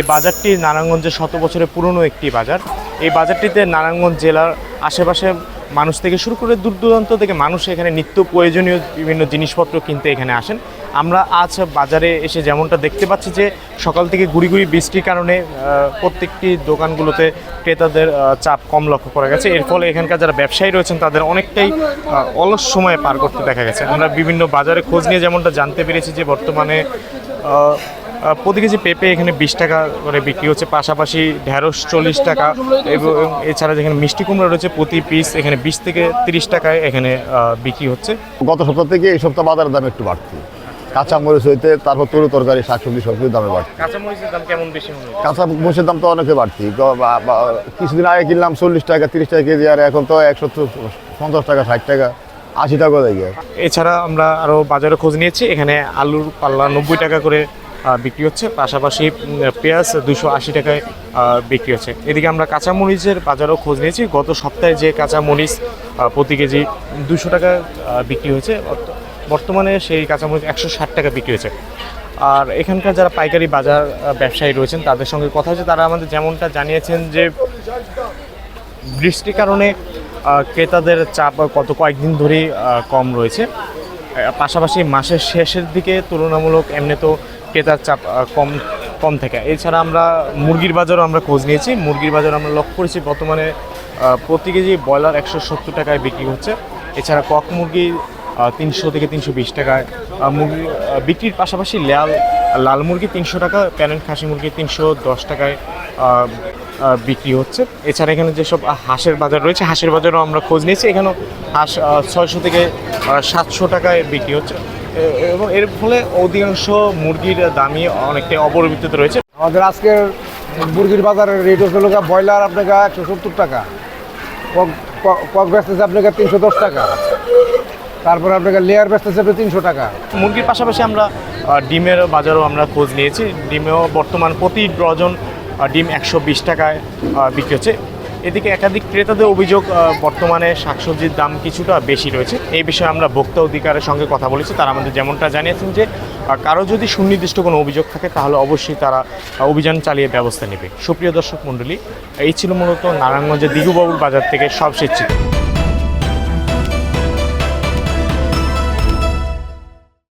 এই বাজারটি নারায়ণগঞ্জের ১০০ বছরের পুরনো একটি বাজার। এই বাজারটিতে নারায়ণগঞ্জ জেলার আশেপাশে মানুষ থেকে শুরু করে দূর দূরান্ত থেকে মানুষ এখানে নিত্য প্রয়োজনীয় বিভিন্ন জিনিসপত্র কিনতে এখানে আসেন। আমরা আজ বাজারে এসে যেমনটা দেখতে পাচ্ছি যে সকাল থেকে গুড়ি গুড়ি বৃষ্টির কারণে প্রত্যেকটি দোকানগুলোতে ক্রেতাদের চাপ কম লক্ষ্য করা গেছে। এর ফলে এখানকার যারা ব্যবসায়ী রয়েছেন তাদের অনেকটাই অলস সময় পার করতে দেখা গেছে। আমরা বিভিন্ন বাজারে খোঁজ নিয়ে যেমনটা জানতে পেরেছি যে বর্তমানে প্রতি কেজি পেঁপে এখানে 20 টাকা করে বিক্রি হচ্ছে, পাশাপাশি ঢেঁড়স 40 টাকা এবং এছাড়া যেখানে মিষ্টি কুমড়া রয়েছে প্রতি পিস এখানে 20 থেকে 30 টাকায় এখানে বিক্রি হচ্ছে। গত সপ্তাহ থেকে এই সপ্তাহ বাজারের দাম একটু বাড়তি। কাঁচামরিচ হইতে তারপর তরু তরকারি শাকসবজি সব কিছু দামে বাড়তি। কাঁচামরিচের দাম কেমন বেশি মনে হয়? কাঁচামরিচের দাম তো অনেকে বাড়তি। কিছুদিন আগে কিনলাম 40 টাকা 30 টাকা কেজি, আর এখন তো 150 টাকা 60 টাকা 80 টাকা দেয়। এছাড়া আমরা আরও বাজারে খোঁজ নিয়েছি, এখানে আলুর পাল্লা 90 টাকা করে বিক্রি হচ্ছে, পাশাপাশি পেঁয়াজ 280 টাকায় বিক্রি হচ্ছে। এদিকে আমরা কাঁচামরিচের বাজারেও খোঁজ নিয়েছি। গত সপ্তাহে যে কাঁচামরিচ প্রতি কেজি 200 টাকা বিক্রি হয়েছে, বর্তমানে সেই কাঁচামরিচ 160 টাকা বিক্রি হয়েছে। আর এখানকার যারা পাইকারি বাজার ব্যবসায়ী রয়েছেন তাদের সঙ্গে কথা হচ্ছে, তারা আমাদের যেমনটা জানিয়েছেন যে বৃষ্টির কারণে ক্রেতাদের চাপ কয়েকদিন ধরেই কম রয়েছে। পাশাপাশি মাসের শেষের দিকে তুলনামূলক এমনি তো ক্রেতার চাপ কম থাকে। এছাড়া আমরা মুরগির বাজারও আমরা খোঁজ নিয়েছি। মুরগির বাজার আমরা লক্ষ্য করেছি বর্তমানে প্রতি কেজি ব্রয়লার 170 টাকায় বিক্রি হচ্ছে। এছাড়া কক মুরগি 300 থেকে 320 টাকায় মুরগি বিক্রির পাশাপাশি লাল মুরগি 300 টাকা, প্যারেন্ট খাসি মুরগি 310 টাকায় বিক্রি হচ্ছে। এছাড়া এখানে যেসব হাঁসের বাজার রয়েছে, হাঁসের বাজারও আমরা খোঁজ নিয়েছি। এখানেও হাঁস 600 থেকে 700 টাকায় বিক্রি হচ্ছে এবং এর ফলে অধিকাংশ মুরগির দামই অনেকটাই অপরিবর্তিত রয়েছে। আমাদের আজকের মুরগির বাজারের রেট হচ্ছে ব্রয়লার আপনাকে 170 টাকা, কক বেচতেছে আপনাকে 310 টাকা, তারপরে আপনাকে লেয়ার বেচতেছে 300 টাকা। মুরগির পাশাপাশি আমরা ডিমের বাজারও আমরা খোঁজ নিয়েছি। ডিমেও বর্তমান প্রতি ডজন ডিম 120 টাকায় বিক্রি হচ্ছে। এদিকে একাধিক ক্রেতাদের অভিযোগ বর্তমানে শাকসবজির দাম কিছুটা বেশি রয়েছে। এই বিষয়ে আমরা ভোক্তা অধিকারের সঙ্গে কথা বলেছি। তারা আমাদের যেমনটা জানিয়েছেন যে কারো যদি সুনির্দিষ্ট কোনো অভিযোগ থাকে তাহলে অবশ্যই তারা অভিযান চালিয়ে ব্যবস্থা নেবে। সুপ্রিয় দর্শক মণ্ডলী, এই ছিল মূলত নারায়ণগঞ্জের দিঘুবাবুর বাজার থেকে সবশেষ চিত্র।